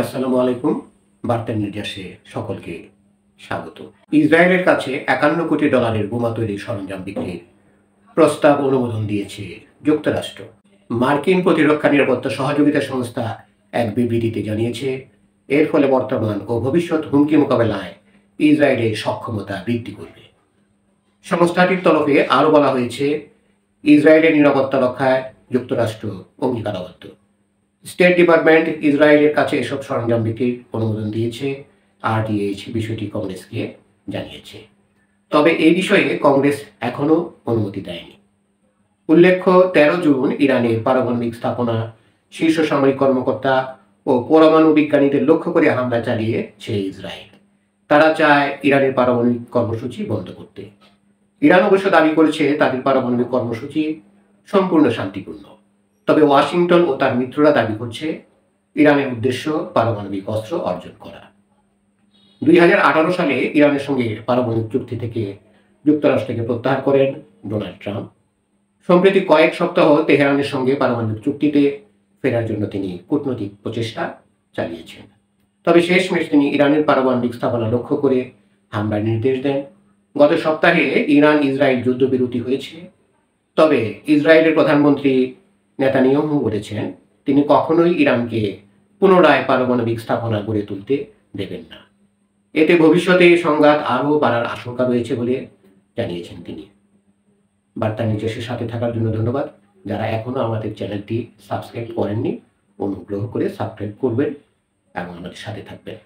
আসসালামু আলাইকুম। বার্তা নির্যাসে সকলকে স্বাগত। ইসরায়েলের কাছে $৫১ কোটি বোমা তৈরির সরঞ্জাম বিক্রির প্রস্তাব অনুমোদন দিয়েছে যুক্তরাষ্ট্র। মার্কিন প্রতিরক্ষা নিরাপত্তা সহযোগিতা সংস্থা এক বিবৃতিতে জানিয়েছে, এর ফলে বর্তমান ও ভবিষ্যৎ হুমকি মোকাবেলায় ইসরায়েলের সক্ষমতা বৃদ্ধি করবে। সংস্থাটির তরফে আরও বলা হয়েছে, ইসরায়েলের নিরাপত্তা রক্ষায় যুক্তরাষ্ট্র অঙ্গীকারাবদ্ধ। স্টেট ডিপার্টমেন্ট ইসরায়েলের কাছে এসব সরঞ্জাম বিক্রির অনুমোদন দিয়েছে। RDH বিষয়টি কংগ্রেসকে জানিয়েছে, তবে এই বিষয়ে কংগ্রেস এখনও অনুমতি দেয়নি। উল্লেখ্য, 13 জুন ইরানের পারমাণবিক স্থাপনা, শীর্ষ সামরিক কর্মকর্তা ও পরমাণু বিজ্ঞানীদের লক্ষ্য করে হামলা চালিয়েছে ইসরায়েল। তারা চায় ইরানের পারমাণবিক কর্মসূচি বন্ধ করতে। ইরান অবশ্য দাবি করেছে তাদের পারমাণবিক কর্মসূচি সম্পূর্ণ শান্তিপূর্ণ। তবে ওয়াশিংটন ও তার মিত্ররা দাবি করছে ইরানের উদ্দেশ্য পারমাণবিক অস্ত্র অর্জন করা। 2018 সালে ইরানের সঙ্গে পারমাণবিক চুক্তি থেকে যুক্তরাষ্ট্রকে প্রত্যাহার করেন ডোনাল্ড ট্রাম্প। সম্প্রতি কয়েক সপ্তাহ তেহরানের সঙ্গে পারমাণবিক চুক্তিতে ফেরার জন্য তিনি কূটনৈতিক প্রচেষ্টা চালিয়েছেন। তবে শেষমেশ তিনি ইরানের পারমাণবিক স্থাপনা লক্ষ্য করে হামলার নির্দেশ দেন। গত সপ্তাহে ইরান ইসরায়েল যুদ্ধবিরতি হয়েছে, তবে ইসরায়েলের প্রধানমন্ত্রী নেতানিয়াহু বলেছেন তিনি কখনোই ইরানকে পুনরায় পারমাণবিক স্থাপনা গড়ে তুলতে দেবেন না। এতে ভবিষ্যতে সংঘাত আরও বাড়ার আশঙ্কা রয়েছে বলে জানিয়েছেন তিনি। বার্তা নির্যাসের সাথে থাকার জন্য ধন্যবাদ। যারা এখনও আমাদের চ্যানেলটি সাবস্ক্রাইব করেননি, অনুগ্রহ করে সাবস্ক্রাইব করবেন এবং আমাদের সাথে থাকবেন।